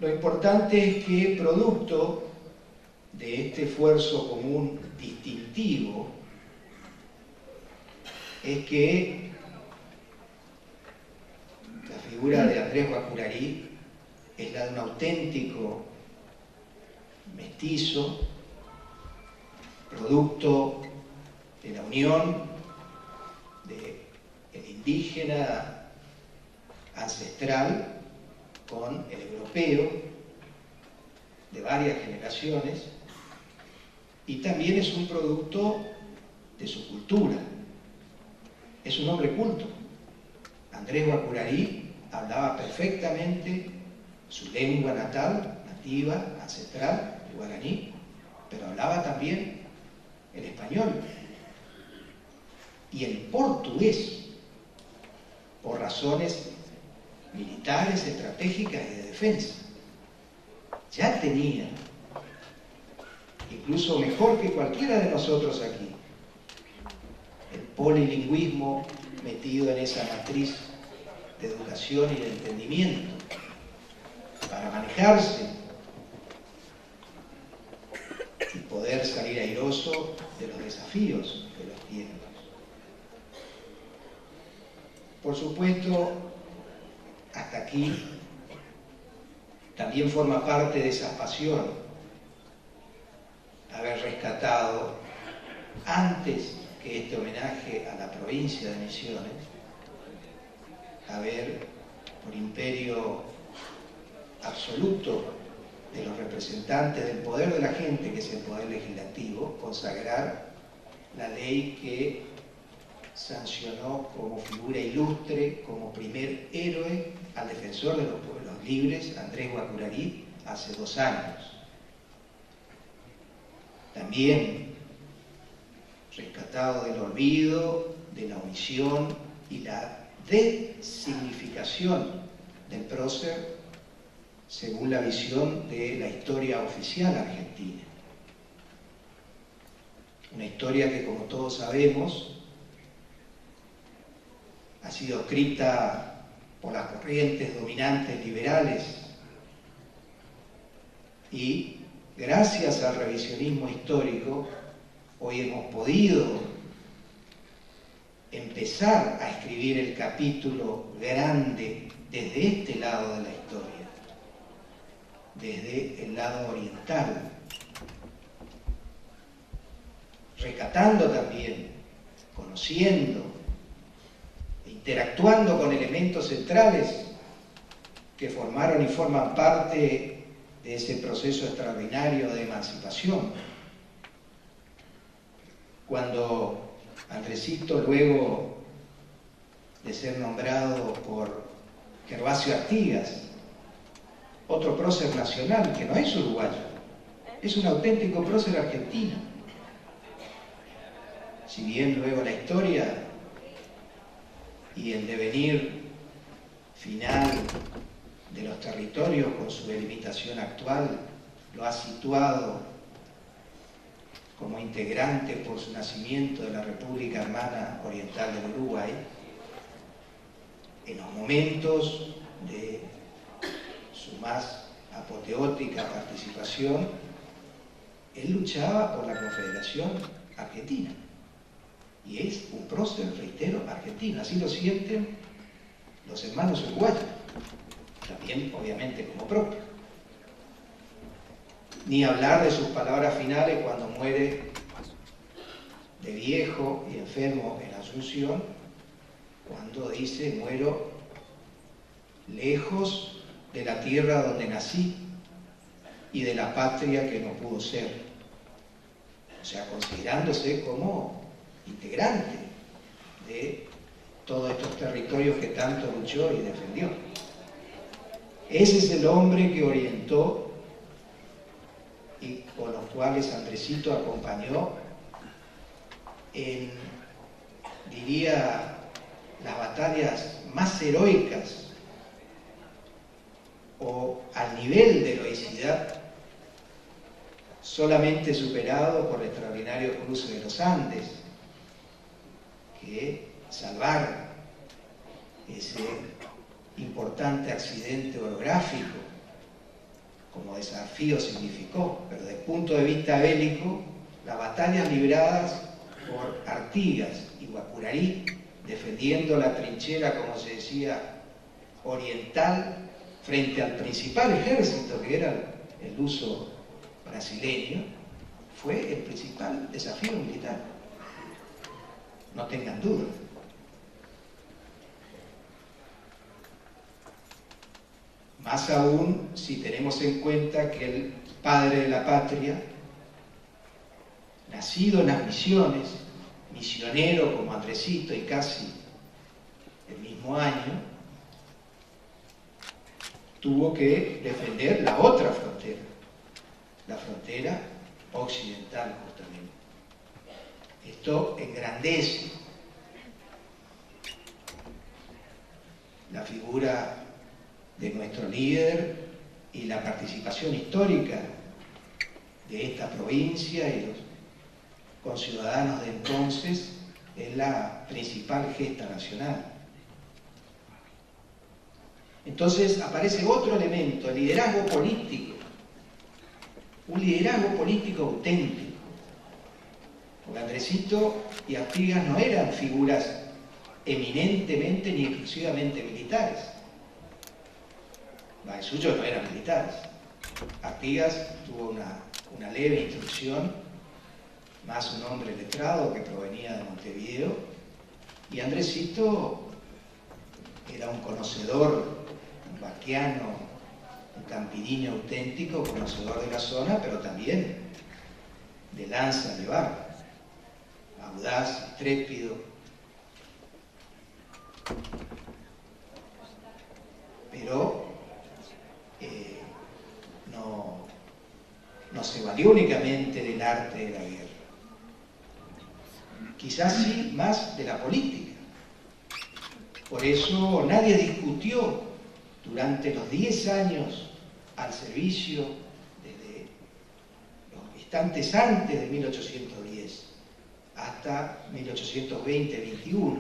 Lo importante es que producto de este esfuerzo común distintivo es que la figura de Andrés Guaccurarí es la de un auténtico mestizo, producto de la unión del indígena ancestral con el europeo de varias generaciones, y también es un producto de su cultura. Es un hombre culto. Andrés Guaccurarí hablaba perfectamente su lengua natal, nativa, ancestral, el guaraní, pero hablaba también el español y el portugués, por razones militares, estratégicas y de defensa. Ya tenía, incluso mejor que cualquiera de nosotros aquí, el polilingüismo metido en esa matriz de educación y de entendimiento para manejarse y poder salir airoso de los desafíos de los tiempos. Por supuesto, hasta aquí también forma parte de esa pasión haber rescatado, antes que este homenaje a la provincia de Misiones, haber, por imperio absoluto de los representantes del poder de la gente, que es el poder legislativo, consagrar la ley que sancionó como figura ilustre, como primer héroe al defensor de los pueblos libres, Andrés Guaccurarí, hace 2 años. También rescatado del olvido, de la omisión y la designificación del prócer según la visión de la historia oficial argentina. Una historia que, como todos sabemos, ha sido escrita por las corrientes dominantes liberales y, gracias al revisionismo histórico, hoy hemos podido empezar a escribir el capítulo grande desde este lado de la historia, desde el lado oriental, rescatando también, conociendo, interactuando con elementos centrales que formaron y forman parte de ese proceso extraordinario de emancipación. Cuando Andresito, luego de ser nombrado por Gervasio Artigas, otro prócer nacional, que no es uruguayo, es un auténtico prócer argentino. Si bien luego la historia y el devenir final de los territorios con su delimitación actual lo ha situado como integrante por su nacimiento de la República Hermana Oriental del Uruguay, en los momentos de su más apoteótica participación, él luchaba por la Confederación Argentina. Y es un prócer, reitero, argentino. Así lo sienten los hermanos uruguayos, también obviamente como propio. Ni hablar de sus palabras finales cuando muere de viejo y enfermo en Asunción, cuando dice: muero lejos de la tierra donde nací y de la patria que no pudo ser. O sea, considerándose como integrante de todos estos territorios que tanto luchó y defendió. Ese es el hombre que orientó y con los cuales Andresito acompañó en, diría, las batallas más heroicas o al nivel de heroicidad solamente superado por el extraordinario cruce de los Andes, que salvaron ese importante accidente orográfico como desafío significó, pero desde el punto de vista bélico, las batallas libradas por Artigas y Guapurarí, defendiendo la trinchera, como se decía, oriental, frente al principal ejército, que era el luso brasileño, fue el principal desafío militar. No tengan duda. Más aún si tenemos en cuenta que el padre de la patria, nacido en las misiones, misionero como Andresito y casi el mismo año, tuvo que defender la otra frontera, la frontera occidental justamente. Esto engrandece la figura de nuestro líder y la participación histórica de esta provincia y los conciudadanos de entonces en la principal gesta nacional. Entonces aparece otro elemento, el liderazgo político, un liderazgo político auténtico. Porque Andresito y Artigas no eran figuras eminentemente ni exclusivamente militares. El suyo no eran militares. Artigas tuvo una leve instrucción, más un hombre letrado que provenía de Montevideo, y Andresito era un conocedor, un vaquiano, un campirino auténtico, conocedor de la zona, pero también de lanza de barra, audaz, intrépido. Pero no se valió únicamente del arte de la guerra. Quizás sí más de la política. Por eso nadie discutió durante los 10 años al servicio, desde los instantes antes de 1810 hasta 1820-21,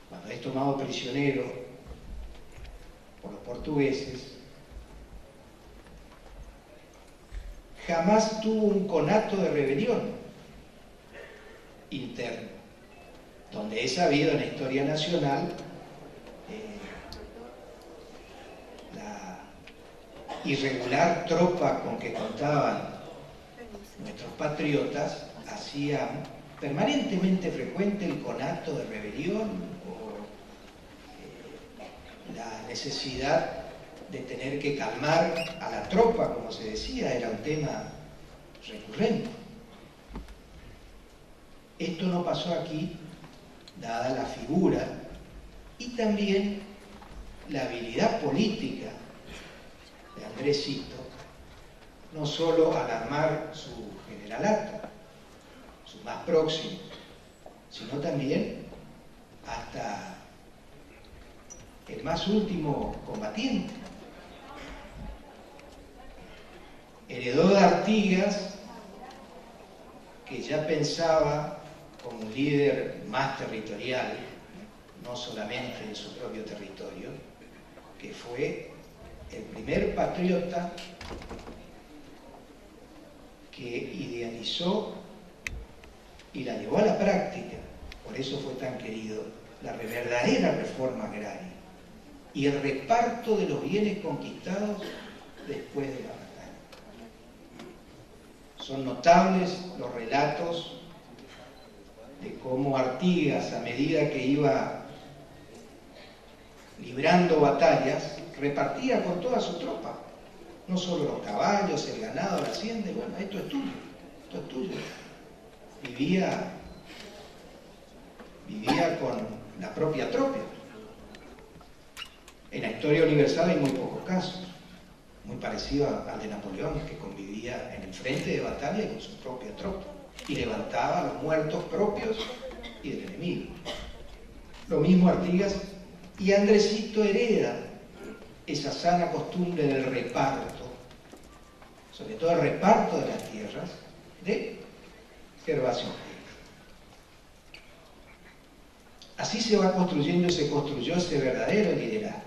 cuando es tomado prisionero por los portugueses, jamás tuvo un conato de rebelión interno, donde es sabido en la historia nacional la irregular tropa con que contaban nuestros patriotas hacía permanentemente frecuente el conato de rebelión o la necesidad de tener que calmar a la tropa, como se decía, era un tema recurrente. Esto no pasó aquí, dada la figura y también la habilidad política de Andresito, no solo al armar su generalato, su más próximo, sino también hasta el más último combatiente. Heredó de Artigas, que ya pensaba como un líder más territorial, no solamente en su propio territorio, que fue el primer patriota que idealizó y la llevó a la práctica, por eso fue tan querido, la verdadera reforma agraria y el reparto de los bienes conquistados después de la batalla. Son notables los relatos de cómo Artigas, a medida que iba librando batallas, repartía con toda su tropa, no solo los caballos, el ganado, la hacienda, y bueno, esto es tuyo, esto es tuyo. Vivía con la propia tropa. En la historia universal hay muy pocos casos, muy parecido al de Napoleón, que convivía en el frente de batalla con su propia tropa y levantaba a los muertos propios y del enemigo. Lo mismo Artigas, y Andresito hereda esa sana costumbre del reparto, sobre todo el reparto de las tierras, de Gervasio Ortega. Así se va construyendo y se construyó ese verdadero liderazgo.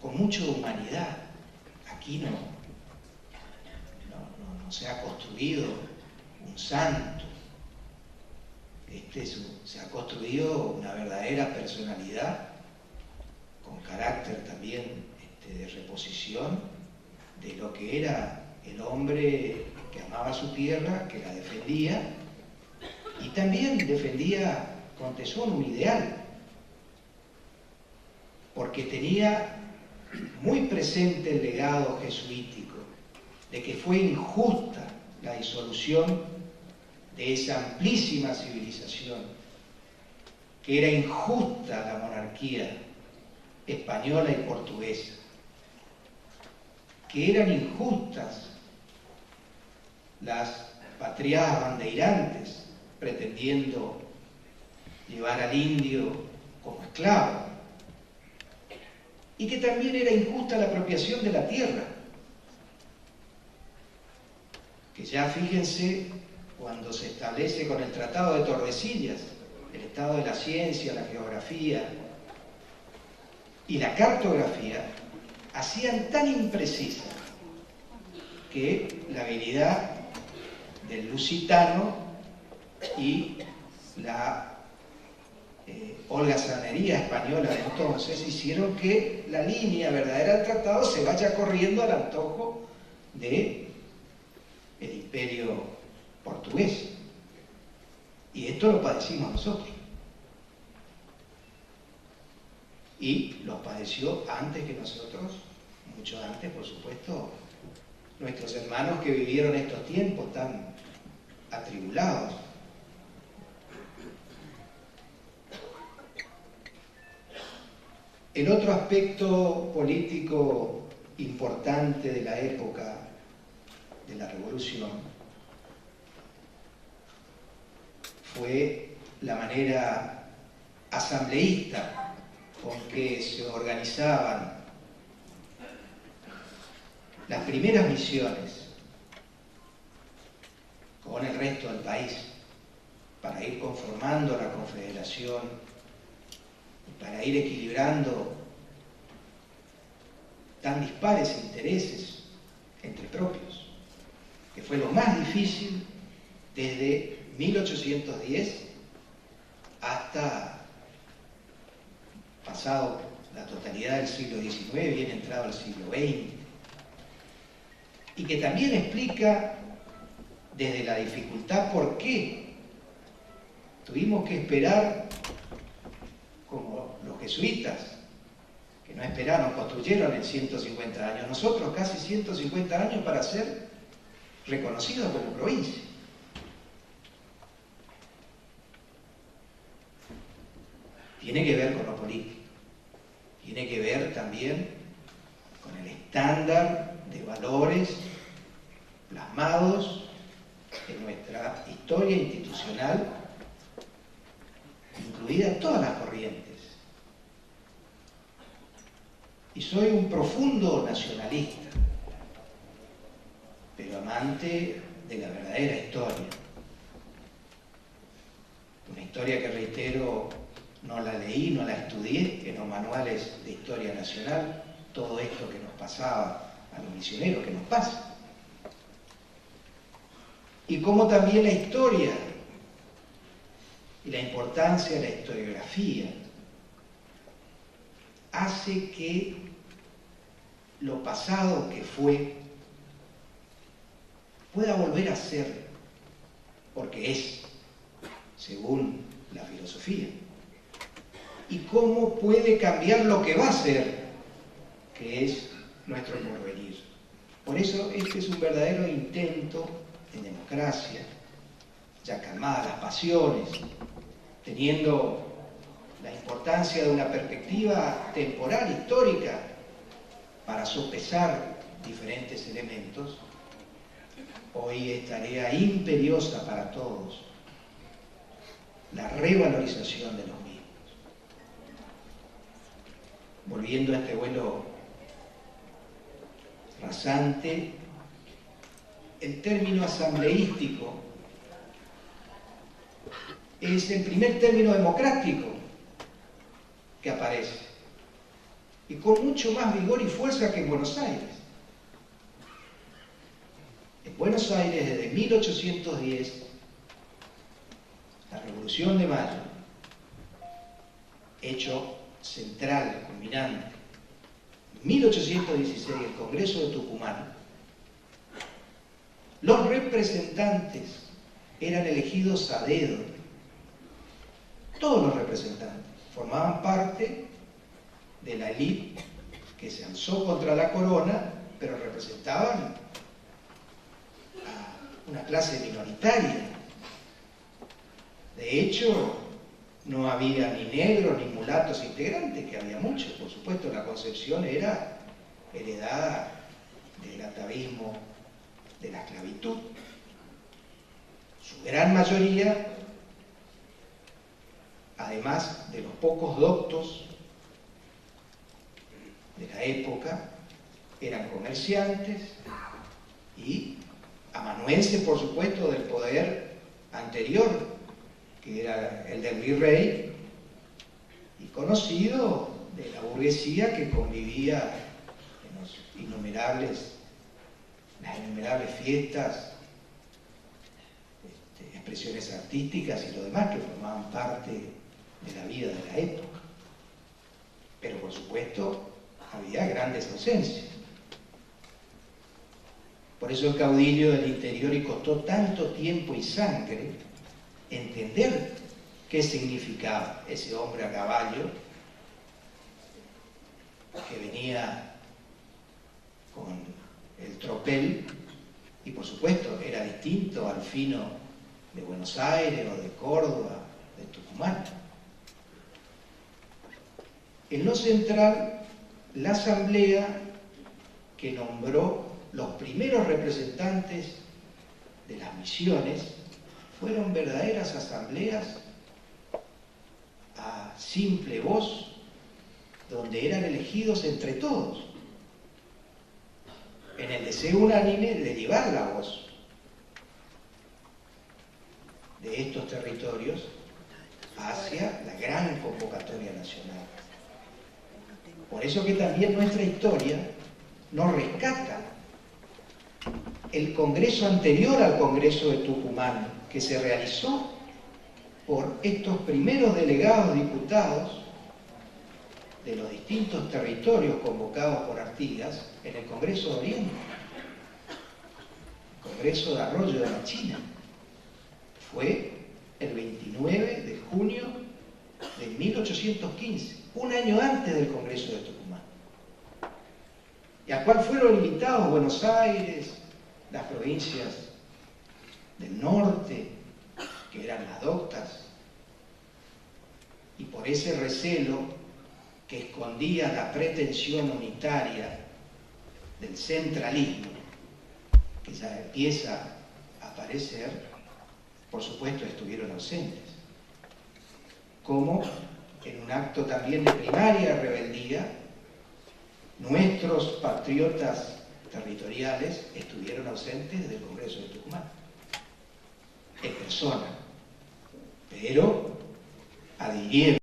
con mucha humanidad. Aquí no se ha construido un santo. Se ha construido una verdadera personalidad con carácter también de reposición de lo que era el hombre que amaba su tierra, que la defendía, y también defendía con tesón un ideal, porque tenía muy presente el legado jesuítico de que fue injusta la disolución de esa amplísima civilización, que era injusta la monarquía española y portuguesa, que eran injustas las patriadas bandeirantes pretendiendo llevar al indio como esclavo, y que también era injusta la apropiación de la tierra, que ya fíjense cuando se establece con el Tratado de Tordesillas el estado de la ciencia, la geografía y la cartografía, hacían tan imprecisa que la habilidad del lusitano y la holgazanería española de entonces hicieron que la línea verdadera del tratado se vaya corriendo al antojo del imperio portugués. Y esto lo padecimos nosotros. Y los padeció antes que nosotros, mucho antes, por supuesto, nuestros hermanos que vivieron estos tiempos tan atribulados. El otro aspecto político importante de la época de la Revolución fue la manera asambleísta con que se organizaban las primeras misiones con el resto del país para ir conformando la confederación, para ir equilibrando tan dispares intereses entre propios, que fue lo más difícil desde 1810 hasta pasado la totalidad del siglo XIX, bien entrado el siglo XX, y que también explica desde la dificultad por qué tuvimos que esperar, como los jesuitas, que no esperaron, construyeron en 150 años, nosotros casi 150 años para ser reconocidos como provincia. Tiene que ver con lo político, tiene que ver también con el estándar de valores plasmados en nuestra historia institucional, incluidas todas las corrientes. Y soy un profundo nacionalista, pero amante de la verdadera historia. Una historia que, reitero, no la leí, no la estudié en los manuales de historia nacional, todo esto que nos pasaba a los misioneros, que nos pasa. Y como también la historia y la importancia de la historiografía hace que lo pasado que fue pueda volver a ser, porque es, según la filosofía, y cómo puede cambiar lo que va a ser, que es nuestro porvenir. Por eso este es un verdadero intento de democracia, ya calmadas las pasiones, teniendo la importancia de una perspectiva temporal, histórica, para sopesar diferentes elementos. Hoy es tarea imperiosa para todos la revalorización de los mismos. Volviendo a este vuelo rasante, el término asambleístico es el primer término democrático que aparece. y con mucho más vigor y fuerza que en Buenos Aires. En Buenos Aires, desde 1810, la Revolución de Mayo, hecho central, culminante, 1816, el Congreso de Tucumán, los representantes eran elegidos a dedo. Todos los representantes formaban parte de la élite que se alzó contra la corona, pero representaban a una clase minoritaria. De hecho, no había ni negros ni mulatos integrantes, que había muchos. Por supuesto, la concepción era heredada del atavismo, de la esclavitud. Su gran mayoría, además de los pocos doctos de la época, eran comerciantes y amanuenses, por supuesto, del poder anterior, que era el del virrey, y conocido de la burguesía que convivía en las innumerables fiestas, expresiones artísticas y lo demás que formaban parte de la vida de la época. Pero por supuesto había grandes ausencias. Por eso el caudillo del interior, y costó tanto tiempo y sangre entender qué significaba ese hombre a caballo que venía con el tropel, y por supuesto era distinto al fino de Buenos Aires o de Córdoba, de Tucumán. En lo central, la asamblea que nombró los primeros representantes de las misiones fueron verdaderas asambleas a simple voz, donde eran elegidos entre todos, en el deseo unánime de llevar la voz de estos territorios hacia la gran convocatoria nacional. Por eso que también nuestra historia nos rescata el congreso anterior al Congreso de Tucumán, que se realizó por estos primeros delegados diputados de los distintos territorios convocados por Artigas en el Congreso de Oriente, el Congreso de Arroyo de la China. Fue el 29 de junio de 1815, un año antes del Congreso de Tucumán, y al cual fueron invitados Buenos Aires, las provincias del norte, que eran las doctas, y por ese recelo que escondía la pretensión unitaria del centralismo, que ya empieza a aparecer, por supuesto estuvieron ausentes, como en un acto también de primaria rebeldía, nuestros patriotas territoriales estuvieron ausentes del Congreso de Tucumán, en persona, pero adhirieron